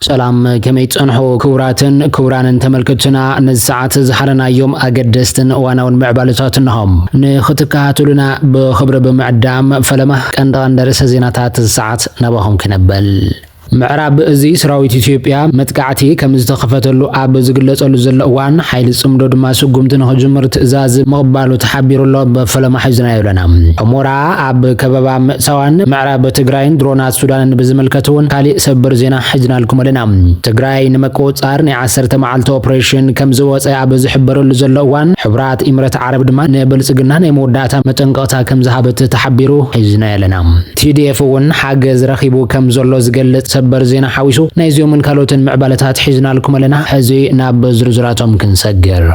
ሰላም ከመይ ጽንሑ ክቡራንን ተመልክቱና ንሰዓት ዝሓለና ዮም አገደስትን ዋናውን ምዕባለታት እንሆም ንኽትከታተሉና በኽብሪ በመዕዳም ፈለማ ቀንደ ርዕሰ ዜናታት ሰዓት ነባኹም ክነብል ምዕራብ እዚ ሰራዊት ኢትዮጵያ መጥቃዕቲ ከም ዝተኸፈተሉ ኣብ ዝግለጸሉ ዘሎ እዋን ሓይሊ ጽምዶ ድማ ስጉምቲ ንኽጅምር ትእዛዝ ምቕባሉ ተሓቢሩሎ በፈለማ ሒዝና ይብለና ሑመራ ኣብ ከበባ ምእሳዋን ምዕራብ ትግራይን ድሮናት ሱዳንን ብዝመልከት እውን ካሊእ ሰበር ዜና ሒዝናልኩም ኣለና ትግራይ ንመቆጻር ናይ 10 መዓልቲ ኦፕሬሽን ከም ዝወፀ ኣብ ዝሕበረሉ ዘሎ እዋን ሕብራት ኢምረት ዓረብ ድማ ንብልጽግና ናይ መወዳእታ መጠንቀቕታ ከም ዝሃበት ተሓቢሩ ሒዝና ኣለና TDF እውን ሓገዝ ረኺቡ ከም ዘሎ ዝገልጽ ሰበር ዜና ሓዊሱ ናይ ዚዮምን ካልኦትን ምዕባለታት ሒዝናልኩም ኣለና ሕዚ ናብ ዝርዝራቶም ክንሰግር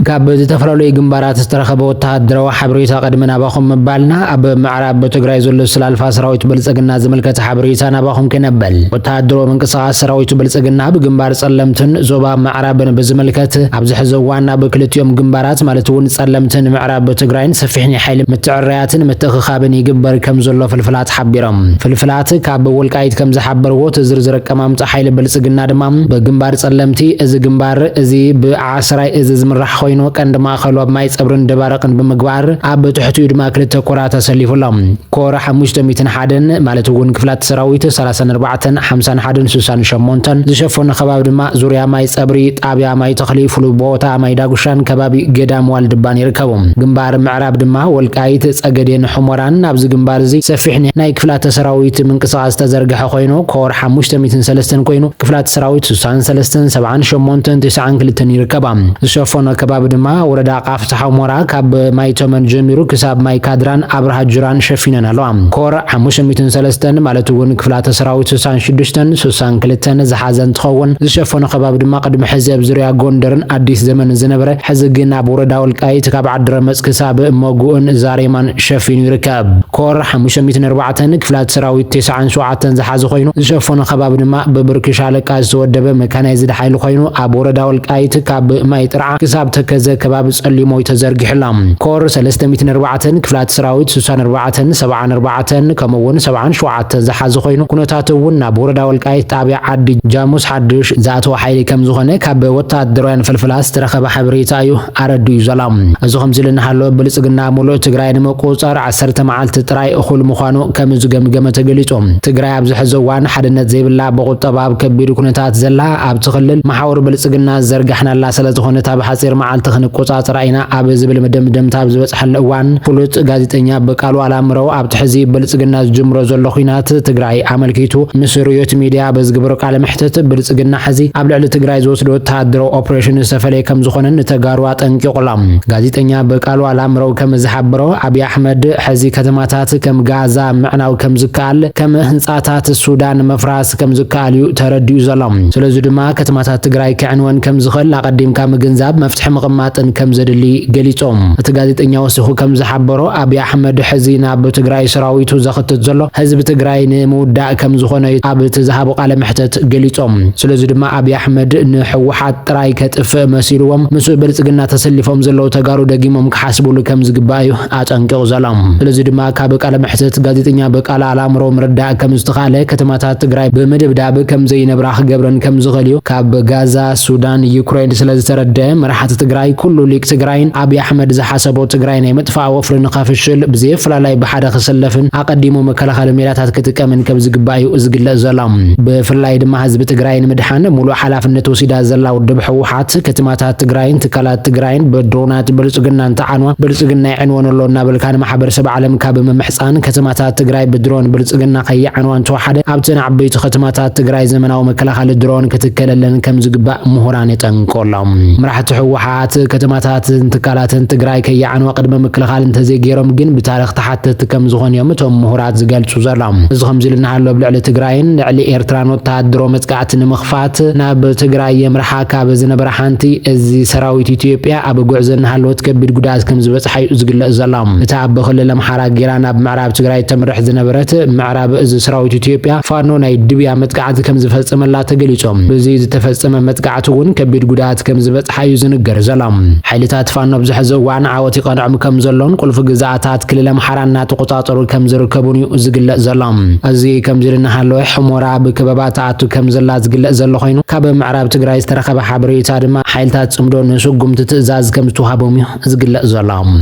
ካብ ዝተፈላለዩ ግንባራት ዝተረኸበ ወተሃደራዊ ሓበሬታ ቀድመ ናባኹም ምባልና ኣብ ምዕራብ ትግራይ ዘሎ ስላልፋ ሰራዊት ብልጽግና ዝምልከት ሓበሬታ ናባኹም ክነብል ወተሃደራዊ ምንቅስቓስ ሰራዊት ብልጽግና ብግንባር ጸለምትን ዞባ ምዕራብን ብዝመልከት ኣብዚ ሕዚ እዋን ኣብ ክልቲኦም ግንባራት ማለት እውን ጸለምትን ምዕራብ ትግራይን ሰፊሕ ናይ ሓይሊ ምትዕርራያትን ምትኽኻብን ይግበር ከም ዘሎ ፍልፍላት ሓቢሮም ፍልፍላት ካብ ወልቃይት ከም ዝሓበርዎ ዝርዝር ቀማምጣ ሓይሊ ብልጽግና ድማ ብግንባር ጸለምቲ እዚ ግንባር እዚ ብዓስራይ እዚ ዝምራሕ ኮይኑ ቀንድ ማእኸሉ ኣብ ማይ ጸብርን ደባረቅን ብምግባር ኣብ ትሕቲኡ ድማ ክልተ ኮራት ተሰሊፉሎም ኮር 501 ማለት እውን ክፍላት ሰራዊት 34 51 68 ዝሸፈኑ ከባቢ ድማ ዙርያ ማይ ጸብሪ ጣብያ ማይ ተኽሊ ፍሉይ ቦታ ማይ ዳጉሻን ከባቢ ገዳም ዋልድባን ይርከቡ ግንባር ምዕራብ ድማ ወልቃይት ጸገዴን ሑመራን ኣብዚ ግንባር እዚ ሰፊሕ ናይ ክፍላት ሰራዊት ምንቅስቓስ ተዘርግሐ ኮይኑ ኮር 503 ኮይኑ ክፍላት ሰራዊት 63 78 92 ይርከባ ዝሸፈኑ ከባቢ ድማ ወረዳ ቃፍታ ሑመራ ካብ ማይ ተመን ጀሚሩ ክሳብ ማይ ካድራን አብርሃ ጅራን ሸፊነን ኣለዋ ኮር 503 ማለት እውን ክፍላት ሰራዊት 66 62 ዝሓዘ እንትኸውን ዝሸፈኑ ከባቢ ድማ ቅድሚ ሕዚ ኣብ ዙርያ ጎንደርን አዲስ ዘመን ዝነበረ ሕዚ ግን ኣብ ወረዳ ወልቃይት ካብ ዓድረመጽ ክሳብ መጉእን ዛሬማን ሸፊኑ ይርከብ ኮር 504 ክፍላት ሰራዊት 97 ዝሓዘ ኮይኑ ዝሸፈኑ ከባቢ ድማ በብርኪ ሻለቃ ዝተወደበ መካናይዝድ ሓይሊ ኮይኑ ኣብ ወረዳ ወልቃይት ካብ ማይ ጥርዓ ክሳብ ተከዘ ከባቢ ጸሊሞ ተዘርጊሕሎም ኮር 304 ክፍላት ሰራዊት 64 74 ከምውን 77 ዝሓዘ ኮይኑ ኩነታት እውን ናብ ወረዳ ወልቃይት ጣብያ ዓዲ ጃሙስ ሓድሽ ዛተው ሓይሊ ከም ዝኾነ ካብ ወተሃደራውያን ፍልፍላት ዝተረኸበ ሓበሬታ እዩ ኣረድዩ ዘላም እዚ ከም ዝልናሃሎ ብልጽግና ሙሉእ ትግራይ ንመቆጻር 10 መዓልቲ ጥራይ እኹል ምዃኑ ከም ዝገምገመ ተገሊጹ ትግራይ ኣብ ዝሕዚ እዋን ሓድነት ዘይብላ ብቁጠባ ኣብ ከቢድ ኩነታት ዘላ ኣብ ትኽልል ማሕወር ብልጽግና ዘርጋሕናላ ስለዝኾነ ኣብ ሓጺር መዓልቲ ክንቆጻጸር አይና ኣብ ዝብል መደምደምታ ዝበጽሐል እዋን ፍሉጥ ጋዜጠኛ በቃሉ አላምረው ኣብ ትሕዚ ብልጽግና ዝጅምሮ ዘሎ ኹናት ትግራይ አመልኪቱ ምስርዮት ሚዲያ በዝግብሮ ቃለ መሕተት ብልጽግና ሕዚ ኣብ ልዕሊ ትግራይ ዝወስዶ ወተሃደራዊ ኦፕሬሽን ዝተፈለየ ከም ዝኾነን ተጋሩ አጠንቂቁሎም ጋዜጠኛ በቃሉ አላምረው ከም ዝሓበሮ አብይ አሕመድ ሕዚ ከተማታት ከም ጋዛ ምዕናው ከም ዝካል ከም ህንጻታት ሱዳን መፍራስ ከም ዝካል እዩ ተረድዩ ዘሎም ስለዚ ድማ ከተማታት ትግራይ ክዕንወን ከም ዝኽእል አቀዲምካ ምግንዛብ መፍትሕ መቀማጥን ከም ዘድሊ ገሊጾም እቲ ጋዜጠኛ ወስኹ ከም ዝሓበሮ አብይ አሕመድ ሕዚ ናብ ትግራይ ሰራዊቱ ዘኽትት ዘሎ ህዝብ ትግራይ ንመውዳእ ከም ዝኾነ ኣብ ዝሃቦ ቃለ መሕተት ገሊጾም ስለዚ ድማ አብይ አሕመድ ንሕወሓት ጥራይ ከጥፍእ መሲልዎም ምስ ብልጽግና ተሰሊፎም ዘለው ተጋሩ ደጊሞም ክሓስቡሉ ከም ዝግባእ እዩ አጠንቂቁ ዘሎም ስለዚ ድማ ካብ ቃለ መሕተት ጋዜጠኛ በቃሉ አላምረው ምርዳእ ከም ዝተኻለ ከተማታት ትግራይ ብምድብዳብ ከም ዘይነብራ ክገብረን ከም ዝኽእል ካብ ጋዛ ሱዳን ዩክሬን ስለዝተረድአ መራሕቲ ትግራይ ኩሉ ሊቅ ትግራይን አብይ አሕመድ ዝሓሰቦ ትግራይ ናይ መጥፋእ ወፍሪ ንኸፍሽል ብዘይፍላላይ ብሓደ ክሰለፍን አቀዲሞ መከላኸሊ ሜላታት ክጥቀምን ከም ዝግባእ ዝግለጽ ዘሎም ብፍላይ ድማ ህዝቢ ትግራይ ንምድሓን ሙሉእ ሓላፍነት ወሲዳ ዘላ ውድብ ሕወሓት ከተማታት ትግራይን ትካላት ትግራይን ብድሮናት ብልጽግናን ተዓንዋ ብልጽግና ይዕንወንሎ እናበልካን ማሕበረሰብ ዓለም ካብ ምምሕፃን ከተማታት ትግራይ ብድሮን ብልጽግና ከይዓንዋን ተዋሓደ ኣብተን ዓበይቲ ከተማታት ትግራይ ዘመናዊ መከላኸሊ ድሮን ክትከለለን ከም ዝግባእ ምሁራን የጠንቆሎም መራሕቲ ሕወሓት ከተማታት ትካላትን ትግራይ ከይዓንዋ ቅድመ ምክልኻል እንተዘይገይሮም ግን ብታሪኽ ተሓተት ከም ዝኾኑ እዮም እቶም ምሁራት ዝገልጹ ዘሎም እዚ ከም ዝልናሃሎ ብልዕሊ ትግራይን ልዕሊ ኤርትራን ወተሃደራዊ መጥቃዕቲ ንምኽፋት ናብ ትግራይ የምርሓ ካብ ዝነበረ ሓንቲ እዚ ሰራዊት ኢትዮጵያ ኣብ ጉዕዞ እናሃለወት ከቢድ ጉድኣት ከም ዝበጽሐ ዝግለጽ ዘሎም እታ ኣብ ክልል ኣምሓራ ጌራ ናብ ምዕራብ ትግራይ ተምርሕ ዝነበረት ምዕራብ እዚ ሰራዊት ኢትዮጵያ ፋኖ ናይ ድብያ መጥቃዕቲ ከም ዝፈጽመላ ተገሊጾም በዚ ዝተፈጸመ መጥቃዕቲ እውን ከቢድ ጉድኣት ከም ዝበጽሐ ዝንገር ዘሎም ሓይልታት ፋኖ ብዝሕዚ እዋን ዓወት ይቀንዕሙ ከም ዘሎን ቁልፍ ግዛኣታት ክልል ኣምሓራና ተቆጣጠሩ ከም ዝርከቡን እዩ ዝግለጽ ዘሎም እዚ ከም ዝልና ሃለወ ሕሞራ ብከበባ ተኣቱ ከም ዘላ ዝግለጽ ዘሎ ኮይኑ ካብ ምዕራብ ትግራይ ዝተረኸበ ሓበሬታ ድማ ሓይልታት ጽምዶ ንስጉምቲ ትእዛዝ ከም ዝተዋሃቦም እዩ ዝግለጽ ዘሎም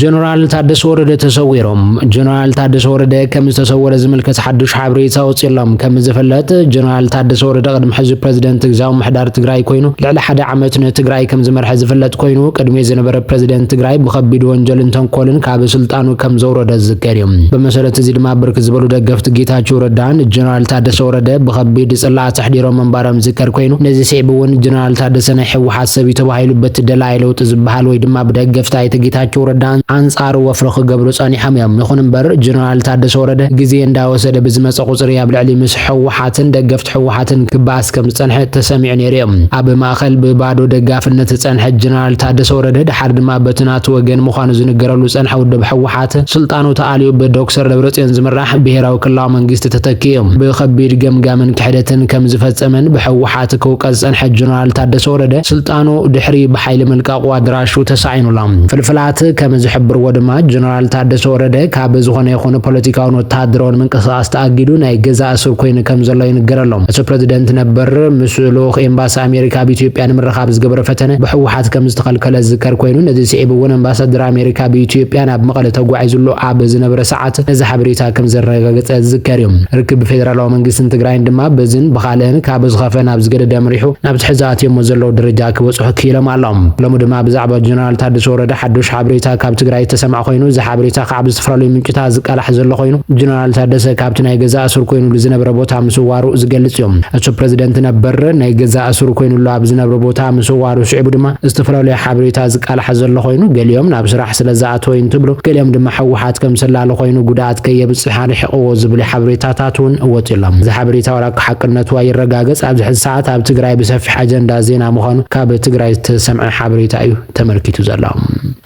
ጀነራል ታደሰ ወረደ ተሰዊሮም ጀነራል ታደሰ ወረደ ከም ዝተሰወረ ዝምልከት ሓድሽ ሓበሬታ ወጽሎም ከም ዝፍለጥ ጀነራል ታደሰ ወረደ ቅድሚ ሕዚ ፕሬዝደንት ግዛው ምሕዳር ትግራይ ኮይኑ ልዕሊ 1 ዓመት ንትግራይ ከም ዝመርሐ ዝፍለጥ ኮይኑ ቅድሚ ዝነበረ ፕሬዝደንት ትግራይ ብከቢድ ወንጀልን ተንኮልን ካብ ስልጣኑ ከም ዘውረደ ዝዝከር እዩ በመሰረት እዚ ድማ ብርክ ዝበሉ ደገፍቲ ጌታቸው ረዳን ጀነራል ታደሰ ወረደ ብከቢድ ጽላእ ተሕዲሮም መንባሮም ዝዝከር ኮይኑ ነዚ ሰይብውን ጀነራል ታደሰ ናይ ሕወሓት ሰብ ተባሂሉ በትደላይ ለውጥ ዝበሃል ወይ ድማ ብደገፍታ ጌታቸው ረዳ አንጻር ወፍረኽ ገብሩ ጻኒሖም እዮም ይኹን እምበር ጀነራል ታደሰ ወረደ ግዜ እንዳወሰደ ብዝመጽ ቁጽሪ ኣብ ልዕሊ ምስ ሕወሓትን ደገፍቲ ሕወሓትን ክባስ ከም ጸንሐ ተሰሚዑ ነይሩ ኣብ ማእኸል ብባዶ ደጋፍነት ጸንሐ ጀነራል ታደሰ ወረደ ድሓር ድማ በትናቱ ወገን ምዃኑ ዝነገረሉ ጸንሐ ውድብ ሕወሓት ስልጣኑ ተኣልዩ ብዶክተር ደብረጽዮን ዝምራሕ ብሄራዊ ክልላዊ መንግስቲ ተተኪዩ ብከቢድ ገምጋምን ክሕደትን ከም ዝፈጸመን ብሕወሓት ክውቀጽ ጸንሐ ጀነራል ታደሰ ወረደ ስልጣኑ ድሕሪ ብሓይሊ መልቃቁ አድራሹ ተሳዒኑሎም ፍልፍላት ከም ዝሕብር ወድማ ጀነራል ታደሰ ወረደ ካብ ዝኾነ ይኹን ፖለቲካውን ወታደራውን ምንቅስቃስ ተኣጊዱ ናይ ገዛ እስር ኮይኑ ከም ዘሎ ይነገረሎም እቲ ፕሬዝደንት ነበር ምስሉ ኤምባሲ ኣሜሪካ በኢትዮጵያ ንምርኻብ ዝገበረ ፈተነ ብሕወሓት ከም ዝተኸልከለ ዝዝከር ኮይኑ ነዚ ሲዒብውን ኣምባሳደር ኣሜሪካ በኢትዮጵያ ናብ መቐለ ተጓዒዙሉ ኣብ ዝነበረ ሰዓት ነዚ ሓበሬታ ከም ዘረጋገፀ ዝዝከር እዩ ርክብ ፌደራላዊ መንግስትን ትግራይን ድማ በዝን ብኻልእን ካብ ዝኸፈ ናብ ዝገደደ መሪሑ ናብ ትሕዛት የሞ ዘለዎ ደረጃ ክበጽሑ ክኢሎም ኣሎም ሎሚ ድማ ብዛዕባ ጀነራል ታደሰ ወረደ ሓድሽ ሓበሬታ ካብ ትግራይ ተሰማዕ ኮይኑ ዝሓበሬታ ካብ ዝተፈላለዩ ምንጭታት ዝቃላሕ ዘሎ ኮይኑ ጀነራል ታደሰ ካብቲ ናይ ገዛ እስር ኮይኑ ዝነበረ ቦታ ምስዋሩ ዝገልጽ እዩ እቲ ፕሬዝደንት ነበር ናይ ገዛ እስር ኮይኑ ኣብ ዝነበረ ቦታ ምስዋሩ ስዒቡ ድማ ዝተፈላለዩ ሓበሬታ ዝቃላሕ ዘሎ ኮይኑ ገሊኦም ናብ ስራሕ ስለዝኣተወ እንትብሉ ገሊኦም ድማ ሕወሓት ከም ሰላለ ኮይኑ ጉዳት ከየብጽሕ ርሕቕዎ ዝብል ሓበሬታታቱን ወጽሎም ዝሓበሬታ ወላ ሓቅነቱ ይረጋገጽ ኣብ ዝሕዚ ሰዓት ኣብ ትግራይ ብሰፊሕ አጀንዳ ዜና ምዃኑ ካብ ትግራይ ተሰምዐ ሓበሬታ እዩ ተመልኪቱ ዘሎ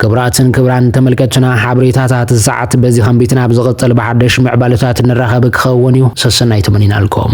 ክብራትን ክብራን ተመልከትና ሓበሬታታት ሰዓት በዚ ኸምቢትና ብዝቕጽል በሓደሽ ምዕባለታት ንራኸብ ክኸውን እዩ ሰሰናይ ተመኒና ኣልኩም